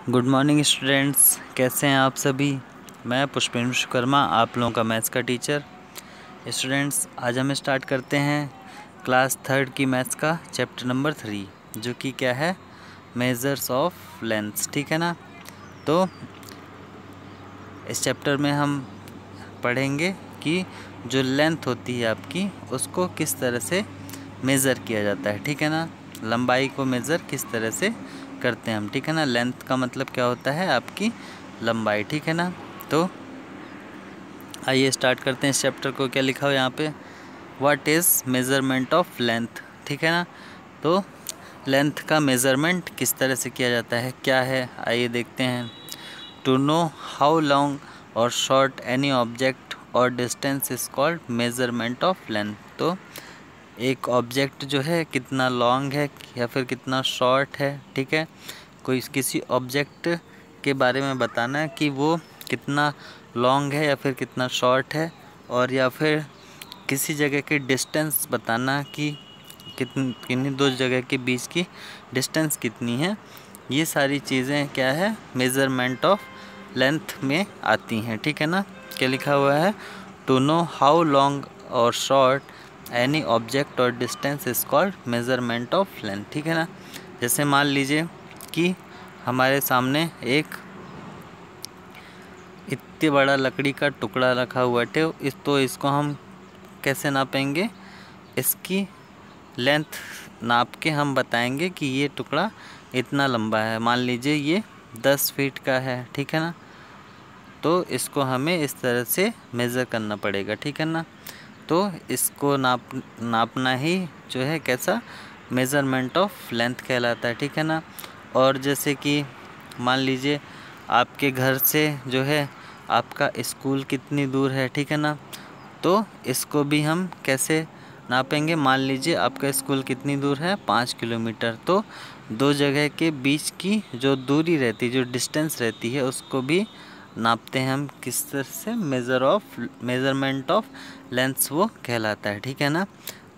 Good morning students, कैसे हैं आप सभी। मैं पुष्पेंद्र विश्वकर्मा, आप लोगों का मैथ्स का टीचर। स्टूडेंट्स, आज हम स्टार्ट करते हैं क्लास 3 की मैथ्स का चैप्टर नंबर 3, जो कि क्या है, मेजर्स ऑफ लेंथ्स। ठीक है ना। तो इस चैप्टर में हम पढ़ेंगे कि जो लेंथ होती है आपकी, उसको किस तरह से मेज़र किया जाता है। ठीक है ना। लंबाई को मेज़र किस तरह से करते हैं हम। ठीक है ना। लेंथ का मतलब क्या होता है, आपकी लंबाई। ठीक है ना। तो आइए स्टार्ट करते हैं इस चैप्टर को। क्या लिखा हो यहाँ पे, what is measurement of length. ठीक है ना। तो लेंथ का मेज़रमेंट किस तरह से किया जाता है, क्या है, आइए देखते हैं। टू नो हाउ लॉन्ग और शॉर्ट एनी ऑब्जेक्ट और distance is called measurement of length. तो एक ऑब्जेक्ट जो है कितना लॉन्ग है या फिर कितना शॉर्ट है। ठीक है। कोई किसी ऑब्जेक्ट के बारे में बताना है कि वो कितना लॉन्ग है या फिर कितना शॉर्ट है, और या फिर किसी जगह की डिस्टेंस बताना कि किन्हीं दो जगह के बीच की डिस्टेंस कितनी है। ये सारी चीज़ें क्या है, मेज़रमेंट ऑफ लेंथ में आती हैं। ठीक है ना। क्या लिखा हुआ है, टू नो हाउ लॉन्ग और शॉर्ट एनी ऑब्जेक्ट और distance is called measurement of length. ठीक है ना। जैसे मान लीजिए कि हमारे सामने एक इतने बड़ा लकड़ी का टुकड़ा रखा हुआ है, तो इसको हम कैसे नापेंगे, इसकी लेंथ नाप के हम बताएंगे कि ये टुकड़ा इतना लंबा है। मान लीजिए ये 10 फीट का है। ठीक है ना। तो इसको हमें इस तरह से मेज़र करना पड़ेगा। ठीक है ना। तो इसको नापना ही जो है कैसा, मेज़रमेंट ऑफ लेंथ कहलाता है। ठीक है ना। और जैसे कि मान लीजिए आपके घर से जो है आपका स्कूल कितनी दूर है। ठीक है ना। तो इसको भी हम कैसे नापेंगे, मान लीजिए आपका स्कूल कितनी दूर है, 5 किलोमीटर। तो दो जगह के बीच की जो दूरी रहती है, जो डिस्टेंस रहती है, उसको भी नापते हैं हम किस तरह से, मेज़रमेंट ऑफ लेंथ्स वो कहलाता है। ठीक है ना।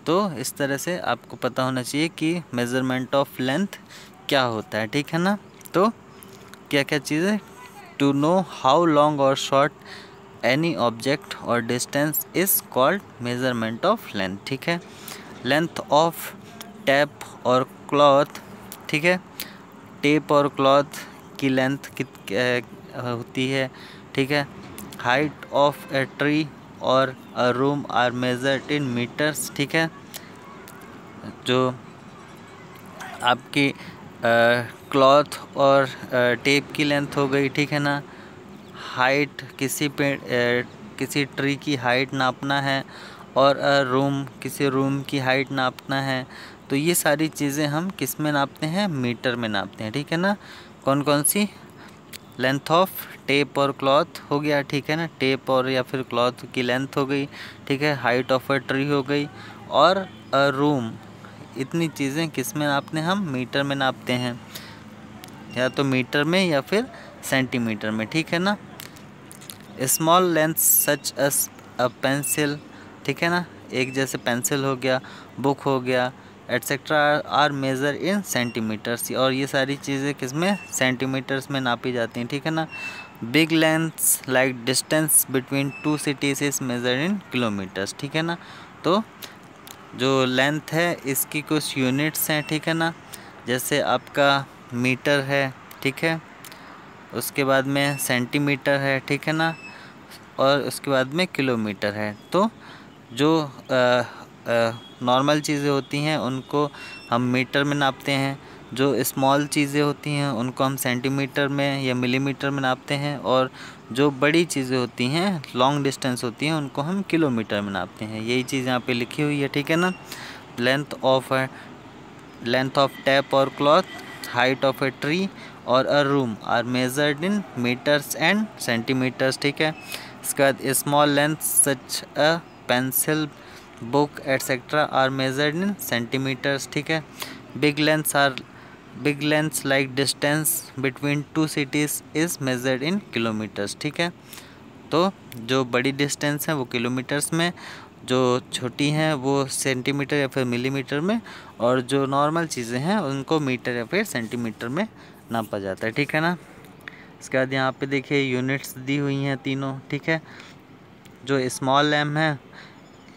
तो इस तरह से आपको पता होना चाहिए कि मेज़रमेंट ऑफ लेंथ क्या होता है। ठीक है ना। तो क्या क्या चीज़ें, टू नो हाउ लॉन्ग और शॉर्ट एनी ऑब्जेक्ट और distance is called measurement of length. ठीक है। लेंथ ऑफ टैप और क्लॉथ। ठीक है। टेप और क्लॉथ की लेंथ होती है। ठीक है। हाइट ऑफ ए ट्री और a room are measured in metres. ठीक है। जो आपकी क्लॉथ और टेप की लेंथ हो गई। ठीक है ना। हाइट किसी ट्री की हाइट नापना है, और किसी रूम की हाइट नापना है। तो ये सारी चीज़ें हम किस में नापते हैं, मीटर में नापते हैं। ठीक है ना। कौन कौन सी, लेंथ ऑफ टेप और क्लॉथ हो गया। ठीक है ना। टेप और या फिर क्लॉथ की लेंथ हो गई। ठीक है। हाइट ऑफ अ ट्री हो गई, और अ रूम। इतनी चीज़ें किस में नापते हैं हम, मीटर में नापते हैं, या तो मीटर में या फिर सेंटीमीटर में। ठीक है ना। Small length such as a pencil. ठीक है ना। एक जैसे पेंसिल हो गया, बुक हो गया, etcetera are measure in centimetres. और ये सारी चीज़ें किसमें, सेंटीमीटर्स में नापी जाती हैं। ठीक है ना। Big lengths like distance between two cities is measure in kilometres. ठीक है ना। तो जो लेंथ है इसकी कुछ यूनिट्स हैं। ठीक है ना। जैसे आपका मीटर है। ठीक है। उसके बाद में सेंटीमीटर है। ठीक है ना। और उसके बाद में किलोमीटर है। तो जो नॉर्मल चीज़ें होती हैं उनको हम मीटर में नापते हैं, जो स्मॉल चीज़ें होती हैं उनको हम सेंटीमीटर में या मिलीमीटर में नापते हैं, और जो बड़ी चीज़ें होती हैं, लॉन्ग डिस्टेंस होती हैं, उनको हम किलोमीटर में नापते हैं। यही चीज़ यहाँ पे लिखी हुई है। ठीक है ना। लेंथ ऑफ टैप और cloth, height of a tree और a room are measured in metres and centimetres. ठीक है। इसके बाद small length such a pencil, book etcetera are measured in centimetres. ठीक है। Big lengths like distance between two cities is measured in kilometres. ठीक है। तो जो बड़ी डिस्टेंस है वो किलोमीटर्स में, जो छोटी हैं वो सेंटीमीटर या फिर मिलीमीटर में, और जो नॉर्मल चीज़ें हैं उनको मीटर या फिर सेंटीमीटर में नापा जाता है। ठीक है ना। इसके बाद यहाँ पे देखिए यूनिट्स दी हुई हैं तीनों, ठीक है। जो स्मॉल m है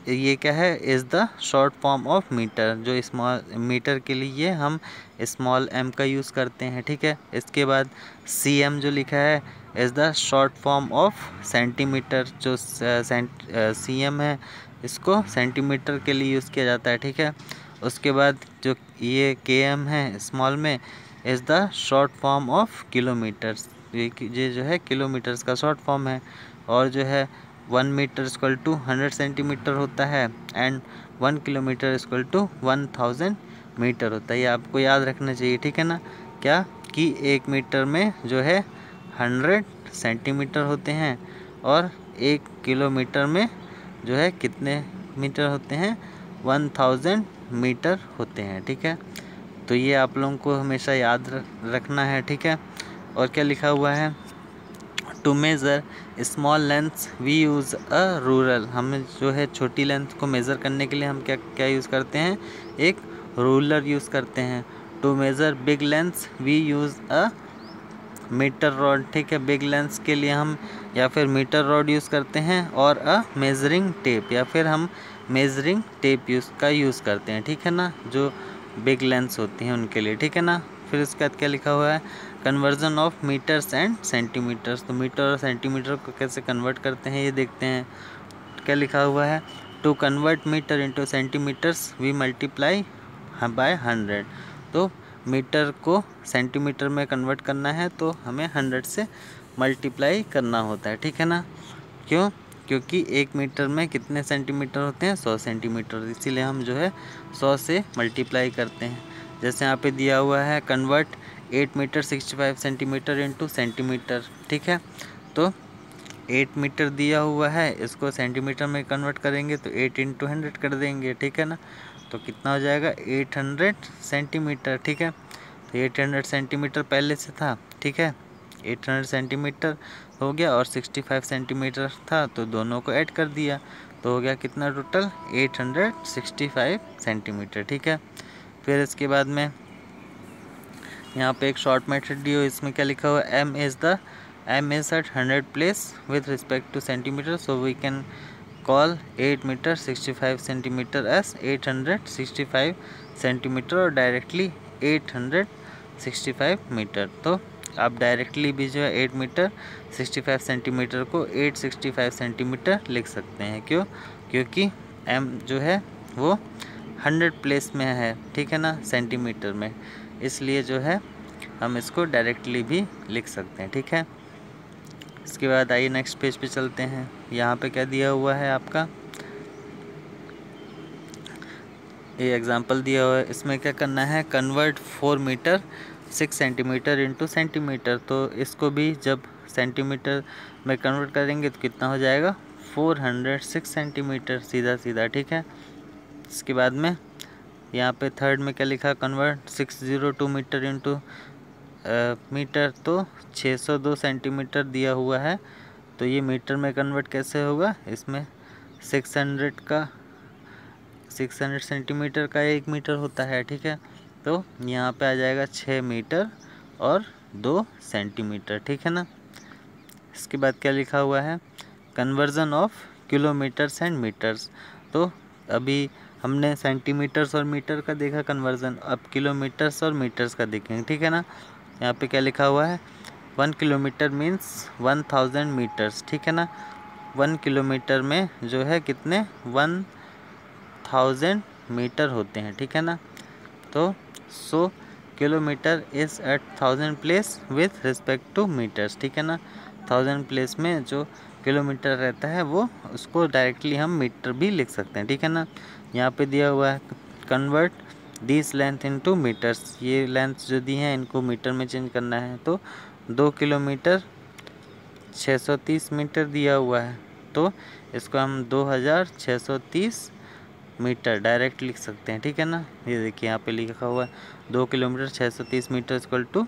ये क्या है, is the short form of metre. जो स्मॉल मीटर के लिए हम स्मॉल m का यूज़ करते हैं, ठीक है। इसके बाद cm जो लिखा है is the short form of centimetre. जो cm है इसको सेंटीमीटर के लिए यूज़ किया जाता है, ठीक है। उसके बाद जो ये km है स्मॉल में is the short form of kilometres. ये जो है किलोमीटर्स का शॉर्ट फॉर्म है। और जो है 1 मीटर इक्वल टू 100 सेंटीमीटर होता है and 1 kilometre equal to 1000 metre होता है। ये आपको याद रखना चाहिए, ठीक है ना। क्या कि 1 मीटर में जो है 100 सेंटीमीटर होते हैं और 1 किलोमीटर में जो है कितने मीटर होते हैं, 1000 मीटर होते हैं, ठीक है। तो ये आप लोगों को हमेशा याद रखना है, ठीक है। और क्या लिखा हुआ है, to measure small length we use a ruler. हमें जो है छोटी लेंथ को मेज़र करने के लिए हम क्या क्या यूज़ करते हैं, एक रूलर यूज़ करते हैं। To measure big length we use a metre rod, ठीक है। बिग लेंथ के लिए हम या फिर मीटर रॉड यूज़ करते हैं और अ मेजरिंग टेप या फिर हम मेजरिंग टेप यूज़ करते हैं, ठीक है ना। जो बिग लेंथ्स होती हैं उनके लिए, ठीक है ना। फिर उसके बाद क्या लिखा हुआ है, conversion of metres and centimetres. तो मीटर और सेंटीमीटर को कैसे कन्वर्ट करते हैं ये देखते हैं। क्या लिखा हुआ है, to convert metre into centimetres we multiply by 100। तो मीटर को सेंटीमीटर में कन्वर्ट करना है तो हमें 100 से मल्टीप्लाई करना होता है, ठीक है ना। क्यों, क्योंकि 1 मीटर में कितने सेंटीमीटर होते हैं, 100 सेंटीमीटर, इसीलिए हम जो है 100 से मल्टीप्लाई करते हैं। जैसे यहाँ पे दिया हुआ है convert 8 metre 65 centimetre into centimetre, ठीक है। तो 8 मीटर दिया हुआ है, इसको सेंटीमीटर में कन्वर्ट करेंगे तो 8 इंटू 100 कर देंगे, ठीक है ना। तो कितना हो जाएगा, 800 सेंटीमीटर, ठीक है। तो 800 सेंटीमीटर पहले से था, ठीक है। 800 सेंटीमीटर हो गया और 65 सेंटीमीटर था तो दोनों को ऐड कर दिया तो हो गया कितना टोटल, 865 सेंटीमीटर, ठीक है। फिर इसके बाद में यहाँ पे एक शॉर्ट मेथड दी हो, इसमें क्या लिखा हुआ है, m is at 100 place with respect to centimeter, so we can call 8 meter 65 centimeter as 865 centimetre और डायरेक्टली 865 मीटर। तो आप डायरेक्टली भी जो है 8 मीटर 65 सेंटीमीटर को 865 सेंटीमीटर लिख सकते हैं। क्यों, क्योंकि m जो है वो 100 प्लेस में है, ठीक है ना, सेंटीमीटर में, इसलिए जो है हम इसको डायरेक्टली भी लिख सकते हैं, ठीक है। इसके बाद आइए नेक्स्ट पेज पे चलते हैं। यहाँ पे क्या दिया हुआ है आपका, ये एग्जांपल दिया हुआ है, इसमें क्या करना है, convert 4 metre 6 centimetre into centimetre. तो इसको भी जब सेंटीमीटर में कन्वर्ट करेंगे तो कितना हो जाएगा, 406 सेंटीमीटर, सीधा सीधा, ठीक है। इसके बाद में यहाँ पे थर्ड में क्या लिखा, कन्वर्ट 602 मीटर इंटू मीटर। तो 602 सेंटीमीटर दिया हुआ है, तो ये मीटर में कन्वर्ट कैसे होगा, इसमें 600 सेंटीमीटर का 1 मीटर होता है, ठीक है। तो यहाँ पे आ जाएगा 6 मीटर और 2 सेंटीमीटर, ठीक है ना। इसके बाद क्या लिखा हुआ है, conversion of kilometres and metres. तो अभी हमने सेंटीमीटर्स और मीटर का देखा कन्वर्जन, अब किलोमीटर्स और मीटर्स का देखेंगे, ठीक है ना। यहाँ पे क्या लिखा हुआ है, 1 किलोमीटर मीन्स 1000 मीटर्स, ठीक है ना। 1 किलोमीटर में जो है कितने, 1000 मीटर होते हैं, ठीक है ना। तो 100 kilometre is at 1000 place with respect to metres, ठीक है ना। 1000 प्लेस में जो किलोमीटर रहता है वो उसको डायरेक्टली हम मीटर भी लिख सकते हैं, ठीक है ना। यहाँ पे दिया हुआ है convert this length into metres, ये लेंथ जो दी हैं इनको मीटर में चेंज करना है। तो 2 किलोमीटर 630 मीटर दिया हुआ है, तो इसको हम 2630 मीटर डायरेक्ट लिख सकते हैं, ठीक है ना। ये देखिए यहाँ पे लिखा हुआ है 2 kilometre 630 metre equal to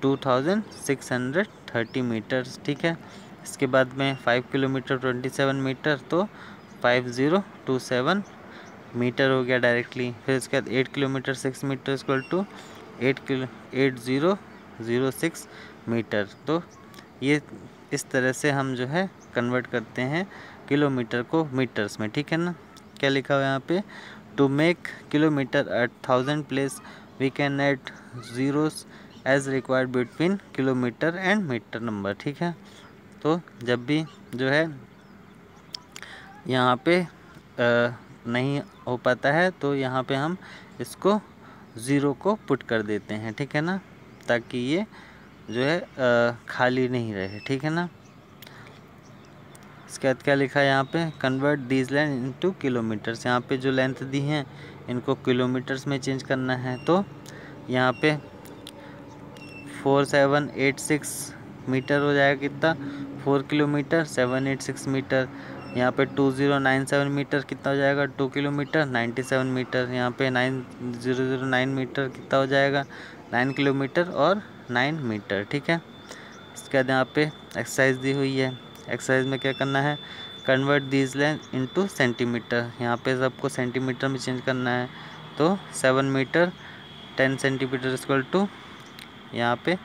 2630 metres, ठीक है। इसके बाद में 5 किलोमीटर 27 मीटर, तो 5027 मीटर हो गया डायरेक्टली। फिर इसके बाद 8 kilometre 6 metre equal to 8006 metre, तो ये इस तरह से हम जो है कन्वर्ट करते हैं किलोमीटर को मीटर्स में, ठीक है ना। क्या लिखा हुआ है यहाँ पे, to make kilometre at 1000 place we can add zeros as required between kilometre and metre number, ठीक है। तो जब भी जो है यहाँ पे नहीं हो पाता है तो यहाँ पे हम इसको ज़ीरो को पुट कर देते हैं, ठीक है ना, ताकि ये जो है खाली नहीं रहे, ठीक है ना। इसके बाद क्या लिखा है यहाँ पे, convert these length into kilometres. यहाँ पे जो लेंथ दी हैं इनको किलोमीटर्स में चेंज करना है। तो यहाँ पे 4786 मीटर हो जाएगा, कितना, 4 किलोमीटर 786 मीटर। यहाँ पे 2097 मीटर कितना हो जाएगा, 2 किलोमीटर 97 मीटर। यहाँ पे 9009 मीटर कितना हो जाएगा, 9 किलोमीटर और 9 मीटर, ठीक है। इसके बाद यहाँ पे एक्सरसाइज दी हुई है। एक्सरसाइज में क्या करना है, convert these length into centimetre. यहाँ पे सबको सेंटीमीटर में चेंज करना है। तो 7 मीटर 10 सेंटीमीटर इक्वल टू यहाँ पे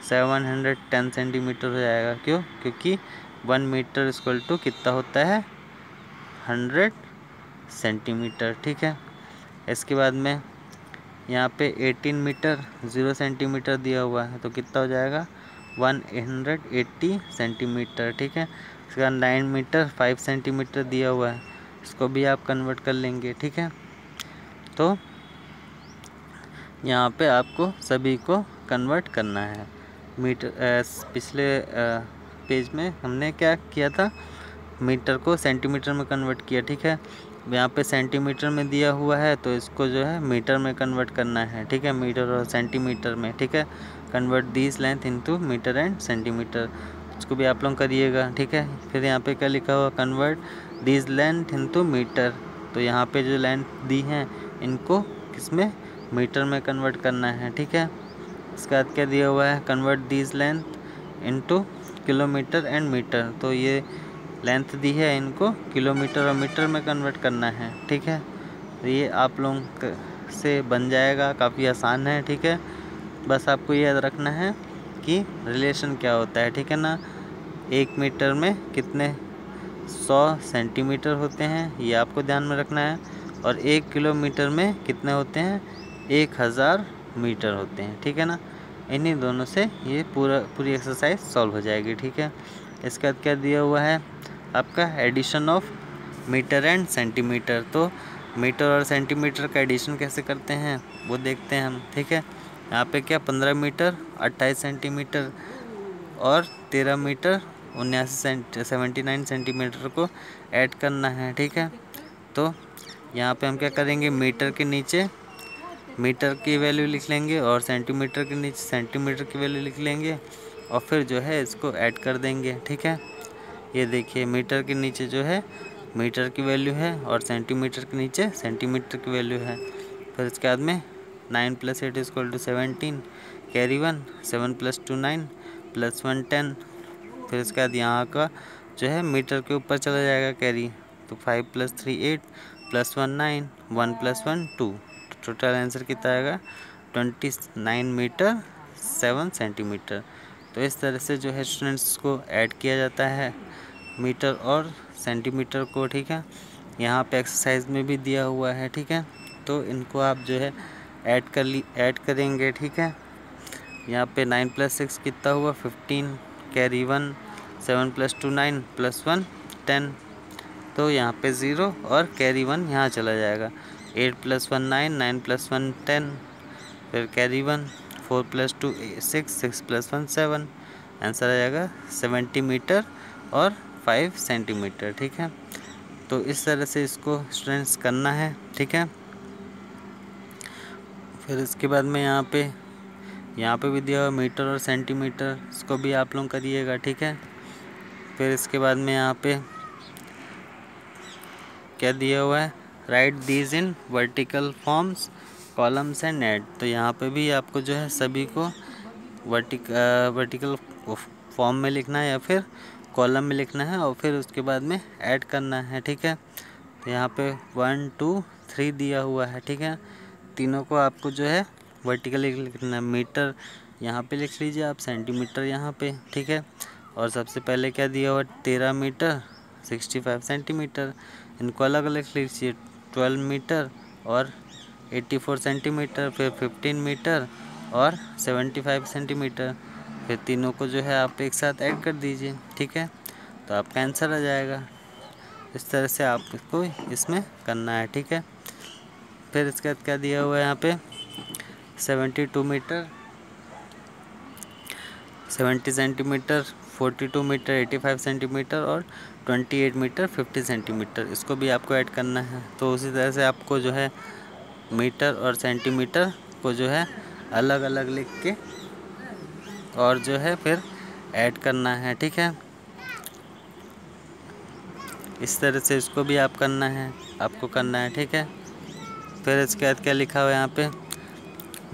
710 सेंटीमीटर हो जाएगा। क्यों, क्योंकि 1 मीटर इक्वल टू कितना होता है, 100 सेंटीमीटर, ठीक है। इसके बाद में यहाँ पे 18 मीटर 0 सेंटीमीटर दिया हुआ है, तो कितना हो जाएगा, 180 सेंटीमीटर, ठीक है। इसके बाद 9 मीटर 5 सेंटीमीटर दिया हुआ है, इसको भी आप कन्वर्ट कर लेंगे, ठीक है। तो यहाँ पे आपको सभी को कन्वर्ट करना है। मीटर पिछले पेज में हमने क्या किया था, मीटर को सेंटीमीटर में कन्वर्ट किया, ठीक है। यहाँ पे सेंटीमीटर में दिया हुआ है तो इसको जो है मीटर में कन्वर्ट करना है, ठीक है, मीटर और सेंटीमीटर में, ठीक है। Convert these length into metre and centimetre, इसको भी आप लोग करिएगा, ठीक है। फिर यहाँ पे क्या लिखा हुआ, convert these length into metre. तो यहाँ पे जो लेंथ दी हैं इनको किसमें, मीटर में कन्वर्ट करना है, ठीक है। इसके बाद क्या दिया हुआ है, convert these length into kilometre and metre. तो ये लेंथ दी है, इनको किलोमीटर और मीटर में कन्वर्ट करना है, ठीक है। तो ये आप लोग से बन जाएगा, काफ़ी आसान है, ठीक है। बस आपको याद रखना है कि रिलेशन क्या होता है, ठीक है ना। 1 मीटर में कितने 100 सेंटीमीटर होते हैं, ये आपको ध्यान में रखना है। और 1 किलोमीटर में कितने होते हैं, 1000 मीटर होते हैं, ठीक है ना। इन्हीं दोनों से ये पूरी एक्सरसाइज सॉल्व हो जाएगी, ठीक है। इसके बाद क्या दिया हुआ है आपका, addition of metre and centimetre. तो मीटर और सेंटीमीटर का एडिशन कैसे करते हैं वो देखते हैं हम, ठीक है। यहाँ पे क्या 15 मीटर 28 सेंटीमीटर और 13 मीटर 79 सेंटीमीटर को ऐड करना है, ठीक है। तो यहाँ पे हम क्या करेंगे, मीटर के नीचे मीटर की वैल्यू लिख लेंगे और सेंटीमीटर के नीचे सेंटीमीटर की वैल्यू लिख लेंगे और फिर जो है इसको ऐड कर देंगे, ठीक है। ये देखिए मीटर के नीचे जो है मीटर की वैल्यू है और सेंटीमीटर के नीचे सेंटीमीटर की वैल्यू है। फिर इसके बाद में 9 + 8 = 17, कैरी 1, 7 + 2 9 + 1 10। फिर इसके बाद यहाँ का जो है मीटर के ऊपर चला जाएगा कैरी, तो 5 + 3 8 + 1 9 1 + 1 2। टोटल आंसर कितना आएगा, 29 मीटर 7 सेंटीमीटर। तो इस तरह से जो है स्टूडेंट्स को ऐड किया जाता है मीटर और सेंटीमीटर को, ठीक है। यहाँ पे एक्सरसाइज में भी दिया हुआ है, ठीक है। तो इनको आप जो है ऐड करेंगे, ठीक है। यहाँ पे 9 + 6 कितना हुआ, 15, कैरी 1, 7 + 2 9 + 1 10। तो यहाँ पे 0 और कैरी 1 यहाँ चला जाएगा। 8 + 1 9 9 + 1 10, फिर कैरी 1, 4 + 2 6 6 + 1 7। आंसर आ जाएगा 70 मीटर और 5 सेंटीमीटर, ठीक है। तो इस तरह से इसको स्टूडेंट्स करना है, ठीक है। फिर इसके बाद में यहाँ पे भी दिया हुआ मीटर और सेंटीमीटर, इसको भी आप लोग करिएगा, ठीक है। फिर इसके बाद में यहाँ पे क्या दिया हुआ है, right these in vertical forms columns and net. तो यहाँ पे भी आपको जो है सभी को वर्टिकल फॉर्म में लिखना है या फिर कॉलम में लिखना है और फिर उसके बाद में ऐड करना है, ठीक है। तो यहाँ पे 1 2 3 दिया हुआ है, ठीक है। तीनों को आपको जो है वर्टिकल लिखना है। मीटर यहाँ पे लिख लीजिए आप, सेंटीमीटर यहाँ पे, ठीक है। और सबसे पहले क्या दिया हुआ 13 मीटर 65 सेंटीमीटर। इनको अलग अलग लिख लीजिए, 12 मीटर और 84 सेंटीमीटर, फिर 15 मीटर और 75 सेंटीमीटर। फिर तीनों को जो है आप एक साथ ऐड कर दीजिए, ठीक है, तो आपका आंसर आ जाएगा। इस तरह से आपको इसमें करना है, ठीक है। फिर इसके बाद क्या दिया हुआ है यहाँ पे 72 मीटर 70 सेंटीमीटर, 42 मीटर 85 सेंटीमीटर और 28 मीटर 50 सेंटीमीटर, इसको भी आपको ऐड करना है। तो उसी तरह से आपको जो है मीटर और सेंटीमीटर को जो है अलग अलग लिख के और जो है फिर ऐड करना है, ठीक है। इस तरह से इसको भी आप करना है, आपको करना है, ठीक है। फिर इसके बाद क्या लिखा हुआ है यहाँ पे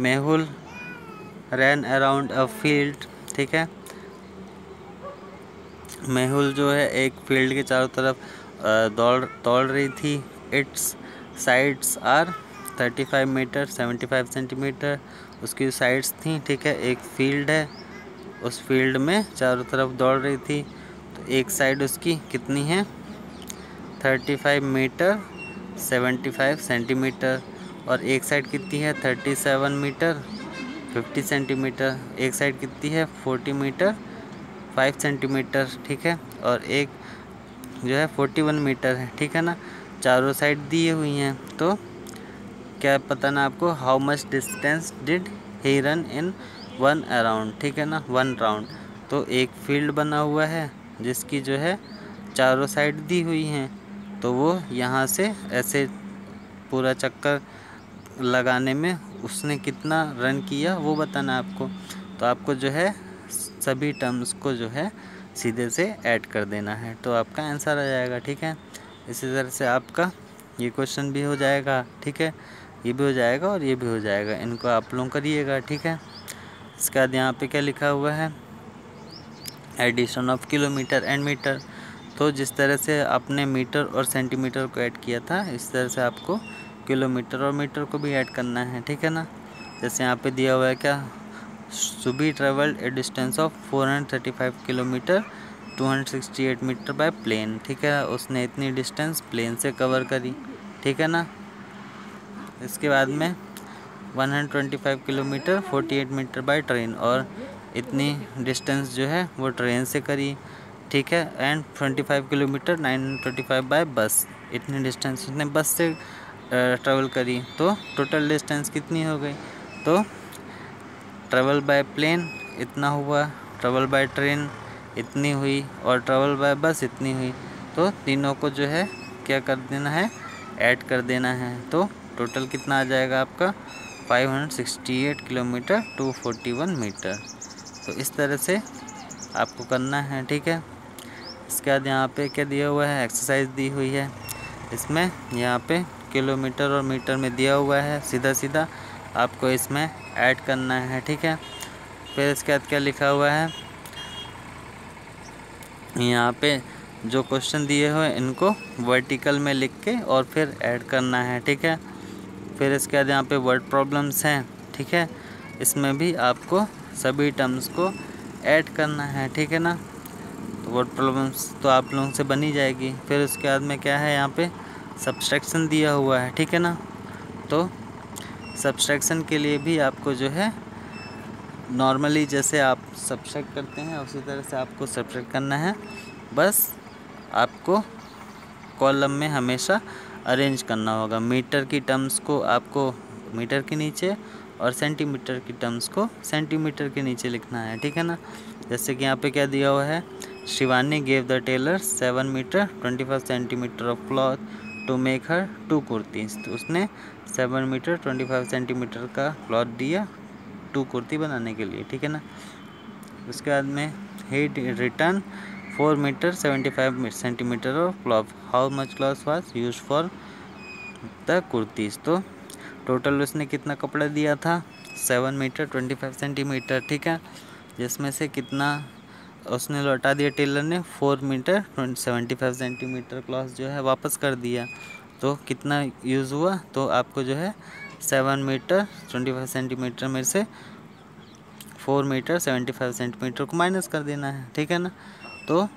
मेहुल रैन अराउंड अ फील्ड, ठीक है। मेहुल जो है एक फील्ड के चारों तरफ दौड़ रही थी। Its sides are 35 metre 75 centimetre, उसकी साइड्स थी, ठीक है। एक फील्ड है, उस फील्ड में चारों तरफ दौड़ रही थी, तो एक साइड उसकी कितनी है 35 मीटर 75 सेंटीमीटर और एक साइड कितनी है 37 मीटर 50 सेंटीमीटर, एक साइड कितनी है 40 मीटर 5 सेंटीमीटर, ठीक है, और एक जो है 41 मीटर है, ठीक है ना। चारों साइड दी हुई हैं, तो क्या पता ना आपको how much distance did he run in 1 around, ठीक है ना, 1 राउंड। तो एक फील्ड बना हुआ है जिसकी जो है चारों साइड दी हुई हैं, तो वो यहाँ से ऐसे पूरा चक्कर लगाने में उसने कितना रन किया वो बताना आपको। तो आपको जो है सभी टर्म्स को जो है सीधे से ऐड कर देना है, तो आपका आंसर आ जाएगा, ठीक है। इसी तरह से आपका ये क्वेश्चन भी हो जाएगा, ठीक है, ये भी हो जाएगा और ये भी हो जाएगा। इनको आप लोग करिएगा, ठीक है। इसके बाद यहाँ पे क्या लिखा हुआ है addition of kilometre and metre. तो जिस तरह से आपने मीटर और सेंटीमीटर को ऐड किया था, इस तरह से आपको किलोमीटर और मीटर को भी ऐड करना है, ठीक है ना। जैसे यहाँ पे दिया हुआ है क्या Subi travelled a distance of 435 kilometre 268 metre by plane, ठीक है, उसने इतनी डिस्टेंस प्लेन से कवर करी, ठीक है ना। इसके बाद में 125 किलोमीटर 48 मीटर बाय ट्रेन, और इतनी डिस्टेंस जो है वो ट्रेन से करी, ठीक है। एंड 25 किलोमीटर 925 बाय बस, इतनी डिस्टेंस उसने बस से ट्रेवल करी। तो टोटल डिस्टेंस कितनी हो गई, तो ट्रेवल बाय प्लेन इतना हुआ, ट्रेवल बाय ट्रेन इतनी हुई और ट्रेवल बाय बस इतनी हुई। तो तीनों को जो है क्या कर देना है, ऐड कर देना है। तो टोटल कितना आ जाएगा आपका 568 किलोमीटर 241 मीटर। तो इस तरह से आपको करना है, ठीक है। इसके बाद यहाँ पे क्या दिया हुआ है एक्सरसाइज दी हुई है, इसमें यहाँ पे किलोमीटर और मीटर में दिया हुआ है, सीधा सीधा आपको इसमें ऐड करना है, ठीक है। फिर इसके बाद क्या लिखा हुआ है यहाँ पे जो क्वेश्चन दिए हुए इनको वर्टिकल में लिख के और फिर ऐड करना है, ठीक है। फिर इसके बाद यहाँ पे वर्ड प्रॉब्लम्स हैं, ठीक है, इसमें भी आपको सभी टर्म्स को ऐड करना है, ठीक है ना। तो वर्ड प्रॉब्लम्स तो आप लोगों से बनी जाएगी। फिर उसके बाद में क्या है यहाँ पे सब्सट्रैक्शन दिया हुआ है, ठीक है ना। तो सब्सट्रैक्शन के लिए भी आपको जो है नॉर्मली जैसे आप सब्सट्रैक्ट करते हैं उसी तरह से आपको सब्सट्रैक्ट करना है, बस आपको कॉलम में हमेशा अरेंज करना होगा। मीटर की टर्म्स को आपको मीटर के नीचे और सेंटीमीटर की टर्म्स को सेंटीमीटर के नीचे लिखना है, ठीक है ना। जैसे कि यहाँ पे क्या दिया हुआ है Shivani gave the tailor 7 metre 25 centimetre of cloth to make her 2 kurtis. तो उसने 7 मीटर 25 सेंटीमीटर का क्लॉथ दिया 2 कुर्ती बनाने के लिए, ठीक है ना। उसके बाद में ही return 4 metre 75 centimetre of cloth, how much cloth was used for the kurtis. तो टोटल उसने कितना कपड़ा दिया था 7 मीटर 25 सेंटीमीटर, ठीक है, जिसमें से कितना उसने लौटा दिया टेलर ने 4 मीटर 75 सेंटीमीटर क्लॉथ जो है वापस कर दिया। तो कितना यूज़ हुआ, तो आपको जो है 7 मीटर 25 सेंटीमीटर में से 4 मीटर 75 सेंटीमीटर को माइनस कर देना है, ठीक है ना। तो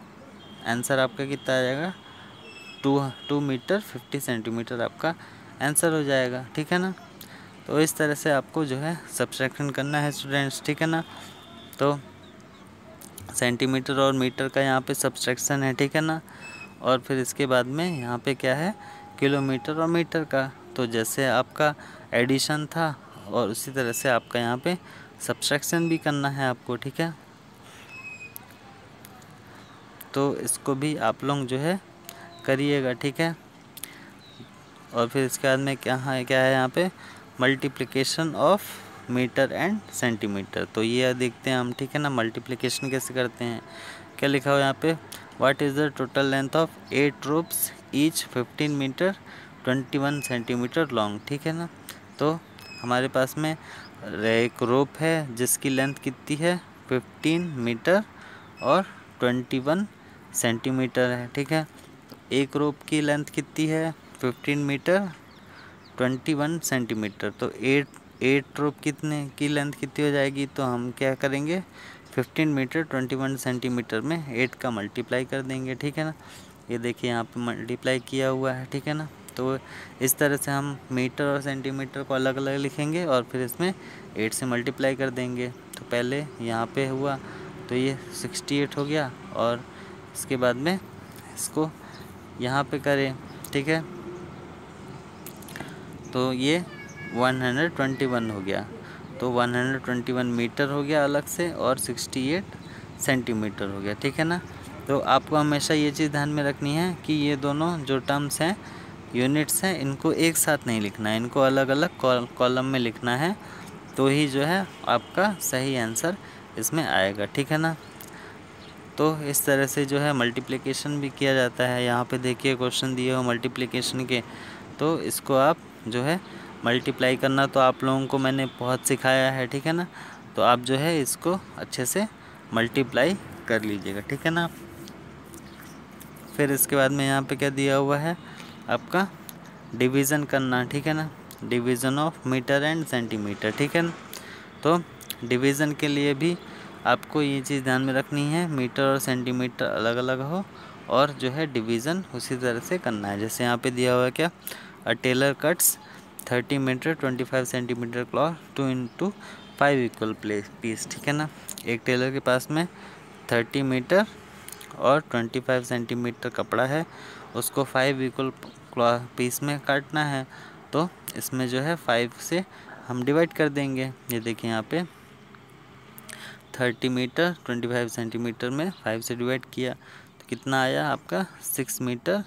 आंसर आपका कितना आ जाएगा, 2 मीटर 50 सेंटीमीटर आपका आंसर हो जाएगा, ठीक है ना। तो इस तरह से आपको जो है सब्ट्रैक्शन करना है स्टूडेंट्स, ठीक है ना। तो सेंटीमीटर और मीटर का यहाँ पे सब्ट्रैक्शन है, ठीक है ना। और फिर इसके बाद में यहाँ पे क्या है, किलोमीटर और मीटर का। तो जैसे आपका एडिशन था और उसी तरह से आपका यहाँ पे सब्ट्रैक्शन भी करना है आपको, ठीक है। तो इसको भी आप लोग जो है करिएगा, ठीक है। और फिर इसके बाद में क्या है यहाँ पे, multiplication of metre and centimetre. तो ये देखते हैं हम, ठीक है ना, मल्टीप्लिकेशन कैसे करते हैं। क्या लिखा हुआ यहाँ पे, what is the total length of 8 ropes each 15 metre 21 centimetre long, ठीक है ना। तो हमारे पास में एक रोप है जिसकी लेंथ कितनी है, 15 मीटर और 21 सेंटीमीटर है, ठीक है। एक रोप की लेंथ कितनी है, 15 मीटर 21 सेंटीमीटर। तो 8 रोप कितने की लेंथ कितनी हो जाएगी, तो हम क्या करेंगे, 15 मीटर 21 सेंटीमीटर में 8 का मल्टीप्लाई कर देंगे, ठीक है ना। ये देखिए यहाँ पे मल्टीप्लाई किया हुआ है, ठीक है ना। तो इस तरह से हम मीटर और सेंटीमीटर को अलग अलग लिखेंगे और फिर इसमें 8 से मल्टीप्लाई कर देंगे। तो पहले यहाँ पे हुआ तो ये 68 हो गया, और इसके बाद में इसको यहाँ पे करें, ठीक है। तो ये 121 हो गया। तो 121 मीटर हो गया अलग से, और 68 सेंटीमीटर हो गया, ठीक है ना। तो आपको हमेशा ये चीज़ ध्यान में रखनी है कि ये दोनों जो टर्म्स हैं, यूनिट्स हैं, इनको एक साथ नहीं लिखना है, इनको अलग अलग कॉलम में लिखना है। तो ही जो है आपका सही आंसर इसमें आएगा, ठीक है ना। तो इस तरह से जो है मल्टीप्लिकेशन भी किया जाता है। यहाँ पे देखिए क्वेश्चन दिए हो मल्टीप्लिकेशन के, तो इसको आप जो है मल्टीप्लाई करना तो आप लोगों को मैंने बहुत सिखाया है, ठीक है ना। तो आप जो है इसको अच्छे से मल्टीप्लाई कर लीजिएगा, ठीक है ना। फिर इसके बाद में यहाँ पे क्या दिया हुआ है, आपका डिवीज़न करना, ठीक है ना, division of metre and centimetre, ठीक है ना। तो डिवीज़न के लिए भी आपको ये चीज़ ध्यान में रखनी है, मीटर और सेंटीमीटर अलग अलग हो, और जो है डिवीज़न उसी तरह से करना है। जैसे यहाँ पे दिया हुआ है क्या, a tailor cuts 30 metre 25 centimetre cloth 2 into 5 equal piece, ठीक है ना। एक टेलर के पास में 30 मीटर और 25 सेंटीमीटर कपड़ा है, उसको 5 इक्वल क्लॉथ पीस में काटना है। तो इसमें जो है 5 से हम डिवाइड कर देंगे। ये देखिए यहाँ पे 30 मीटर 25 सेंटीमीटर में 5 से डिवाइड किया तो कितना आया आपका, 6 मीटर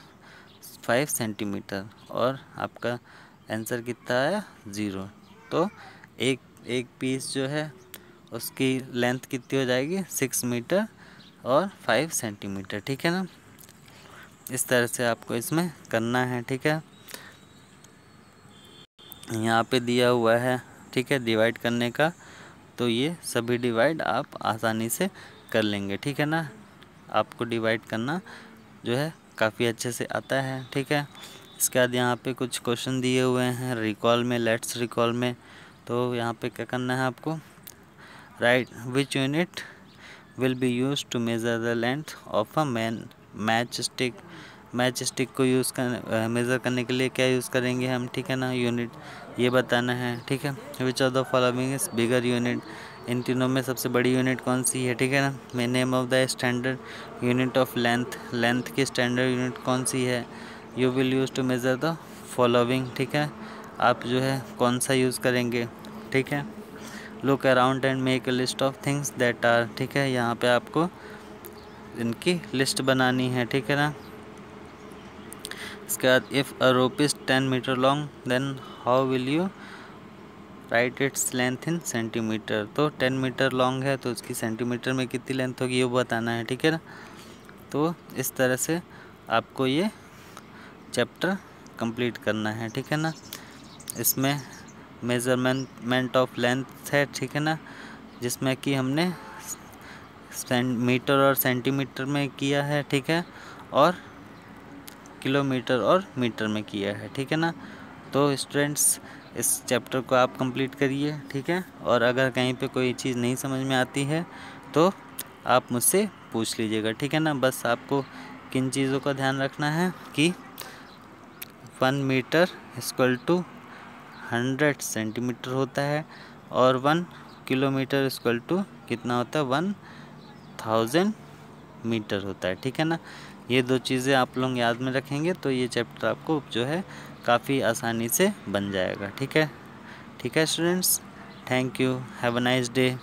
5 सेंटीमीटर, और आपका आंसर कितना आया, 0। तो एक पीस जो है उसकी लेंथ कितनी हो जाएगी, 6 मीटर और 5 सेंटीमीटर, ठीक है ना। इस तरह से आपको इसमें करना है, ठीक है। यहाँ पे दिया हुआ है, ठीक है, डिवाइड करने का। तो ये सभी डिवाइड आप आसानी से कर लेंगे, ठीक है ना। आपको डिवाइड करना जो है काफ़ी अच्छे से आता है, ठीक है। इसके बाद यहाँ पे कुछ क्वेश्चन दिए हुए हैं रिकॉल में, लेट्स रिकॉल में। तो यहाँ पे क्या करना है आपको, write which unit will be use to measure the length of a match stick. Match stick को यूज़ कर मेज़र करने के लिए क्या यूज़ करेंगे हम, ठीक है ना, यूनिट ये बताना है, ठीक है। Which of the following is bigger unit, इन तीनों में सबसे बड़ी यूनिट कौन सी है, ठीक है ना। May name of the standard unit of length, length की स्टैंडर्ड यूनिट कौन सी है। You will use to measure the following, ठीक है, आप जो है कौन सा यूज़ करेंगे, ठीक है। Look around and make a list of things that are, ठीक है, यहाँ पे आपको इनकी लिस्ट बनानी है, ठीक है ना। इसके बाद if a rope is 10 metre long then how will you write its length in centimetre. तो 10 मीटर लॉन्ग है तो उसकी सेंटीमीटर में कितनी लेंथ होगी ये बताना है, ठीक है ना। तो इस तरह से आपको ये चैप्टर कंप्लीट करना है, ठीक है ना। इसमें मेजरमेंट ऑफ लेंथ है, ठीक है ना, जिसमें कि हमने मीटर और सेंटीमीटर में किया है, ठीक है, और किलोमीटर और मीटर में किया है, ठीक है ना। तो स्टूडेंट्स इस चैप्टर को आप कंप्लीट करिए, ठीक है। और अगर कहीं पे कोई चीज़ नहीं समझ में आती है तो आप मुझसे पूछ लीजिएगा, ठीक है ना। बस आपको किन चीज़ों का ध्यान रखना है कि 1 मीटर इक्वल टू 100 सेंटीमीटर होता है और 1 किलोमीटर इक्वल टू कितना होता है, 1000 मीटर होता है, ठीक है ना। ये दो चीज़ें आप लोग याद में रखेंगे तो ये चैप्टर आपको जो है काफ़ी आसानी से बन जाएगा, ठीक है। ठीक है students, thank you, have a nice day.